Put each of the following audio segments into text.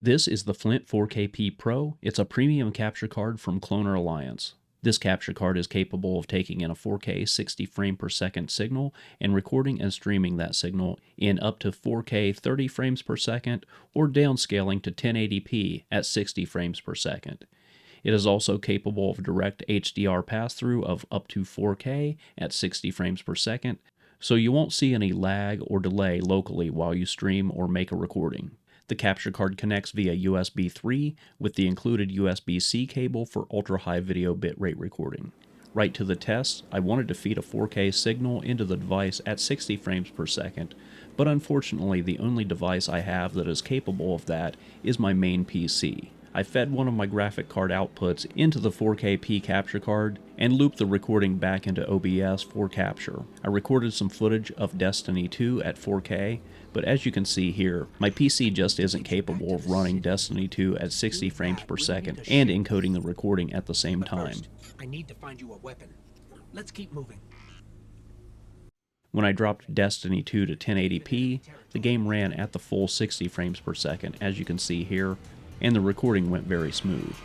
This is the Flint 4KP Pro. It's a premium capture card from Cloner Alliance. This capture card is capable of taking in a 4K 60 frame per second signal and recording and streaming that signal in up to 4K 30 frames per second or downscaling to 1080p at 60 frames per second. It is also capable of direct HDR pass-through of up to 4K at 60 frames per second, so you won't see any lag or delay locally while you stream or make a recording. The capture card connects via USB 3 with the included USB-C cable for ultra-high video bitrate recording. Right to the test, I wanted to feed a 4K signal into the device at 60 frames per second, but unfortunately the only device I have that is capable of that is my main PC. I fed one of my graphic card outputs into the 4KP capture card and looped the recording back into OBS for capture. I recorded some footage of Destiny 2 at 4K, but as you can see here, my PC just isn't capable of running Destiny 2 at 60 frames per second and encoding the recording at the same time. I need to find you a weapon. Let's keep moving. When I dropped Destiny 2 to 1080p, the game ran at the full 60 frames per second, as you can see here, and the recording went very smooth.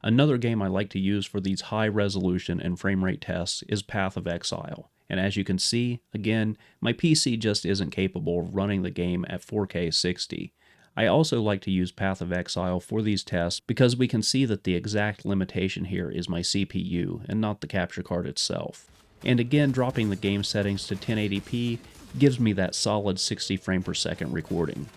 Another game I like to use for these high resolution and frame rate tests is Path of Exile, and as you can see, again, my PC just isn't capable of running the game at 4K 60. I also like to use Path of Exile for these tests because we can see that the exact limitation here is my CPU and not the capture card itself. And again, dropping the game settings to 1080p gives me that solid 60 frame per second recording.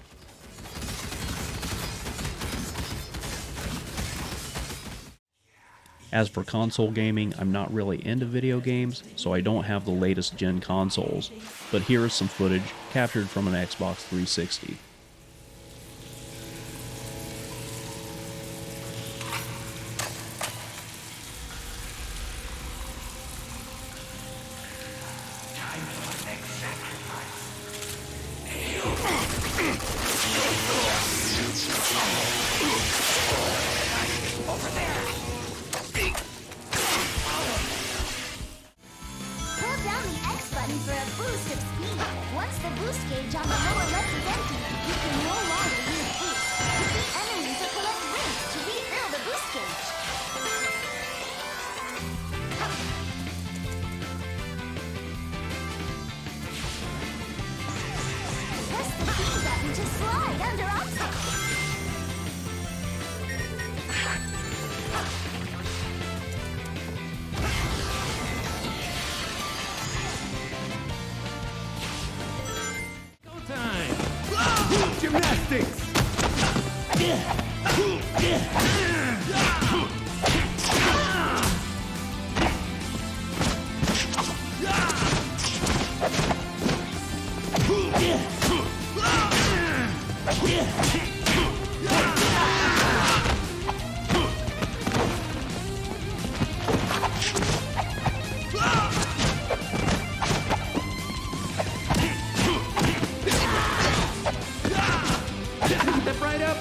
As for console gaming, I'm not really into video games, so I don't have the latest gen consoles, but here is some footage captured from an Xbox 360. For a boost of speed. Once the boost gauge on the lower left is empty, you can no longer use boost. Defeat enemies or collect rings to refill the boost gauge. Press the B button to slide under obstacles. Gymnastics! Step right up!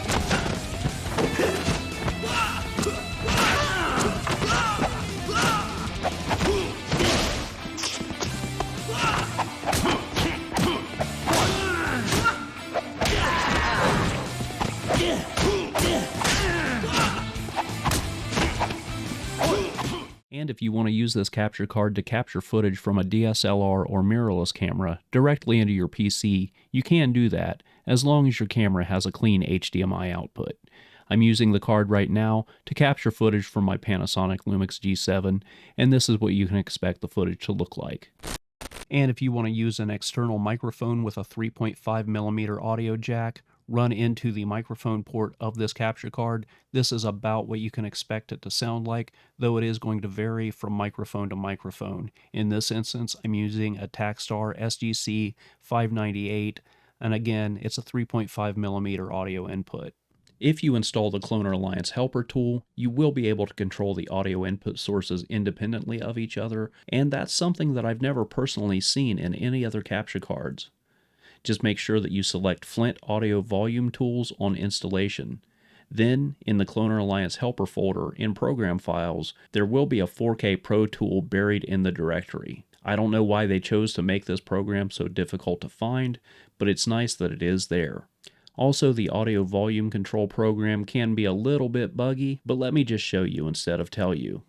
And if you want to use this capture card to capture footage from a DSLR or mirrorless camera directly into your PC, you can do that, as long as your camera has a clean HDMI output. I'm using the card right now to capture footage from my Panasonic Lumix G7, and this is what you can expect the footage to look like. And if you want to use an external microphone with a 3.5mm audio jack, run into the microphone port of this capture card, this is about what you can expect it to sound like, though it is going to vary from microphone to microphone. In this instance, I'm using a Takstar SGC 598, and again, it's a 3.5mm audio input. If you install the Cloner Alliance Helper tool, you will be able to control the audio input sources independently of each other, and that's something that I've never personally seen in any other capture cards. Just make sure that you select Flint Audio Volume Tools on installation. Then, in the Cloner Alliance helper folder in Program Files, there will be a 4K Pro tool buried in the directory. I don't know why they chose to make this program so difficult to find, but it's nice that it is there. Also, the audio volume control program can be a little bit buggy, but let me just show you instead of tell you.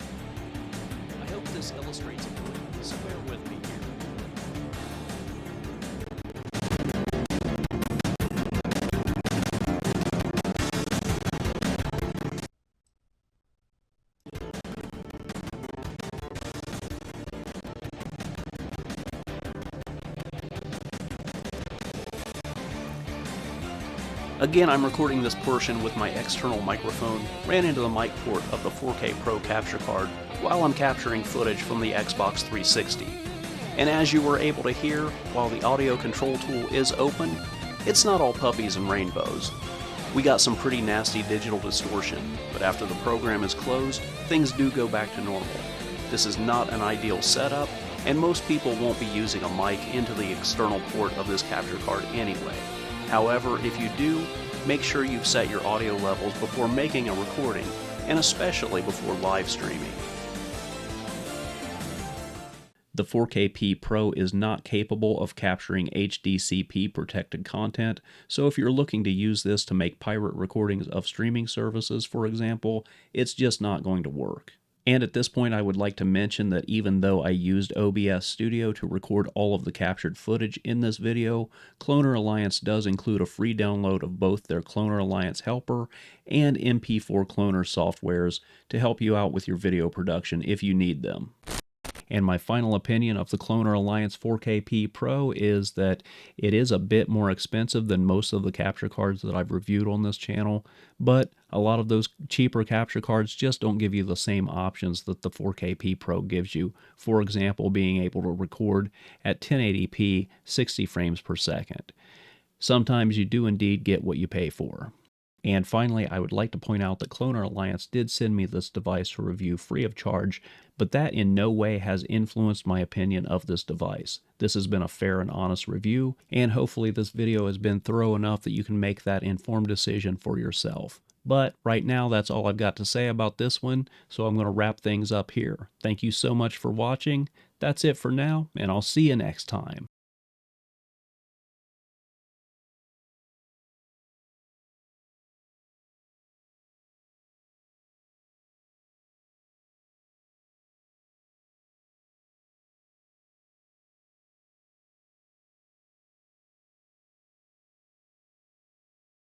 I hope this illustrates it for you, so bear with me here. Again, I'm recording this portion with my external microphone, ran into the mic port of the 4K Pro capture card while I'm capturing footage from the Xbox 360. And as you were able to hear, while the audio control tool is open, it's not all puppies and rainbows. We got some pretty nasty digital distortion, but after the program is closed, things do go back to normal. This is not an ideal setup, and most people won't be using a mic into the external port of this capture card anyway. However, if you do, make sure you've set your audio levels before making a recording, and especially before live streaming. The 4KP Pro is not capable of capturing HDCP protected content, so if you're looking to use this to make pirate recordings of streaming services, for example, it's just not going to work. And at this point, I would like to mention that even though I used OBS Studio to record all of the captured footage in this video, Cloner Alliance does include a free download of both their Cloner Alliance Helper and MP4 Cloner softwares to help you out with your video production if you need them. And my final opinion of the Cloner Alliance 4KP Pro is that it is a bit more expensive than most of the capture cards that I've reviewed on this channel, but a lot of those cheaper capture cards just don't give you the same options that the 4KP Pro gives you. For example, being able to record at 1080p 60 frames per second. Sometimes you do indeed get what you pay for. And finally, I would like to point out that Cloner Alliance did send me this device to review free of charge, but that in no way has influenced my opinion of this device. This has been a fair and honest review, and hopefully this video has been thorough enough that you can make that informed decision for yourself. But right now, that's all I've got to say about this one, so I'm going to wrap things up here. Thank you so much for watching. That's it for now, and I'll see you next time.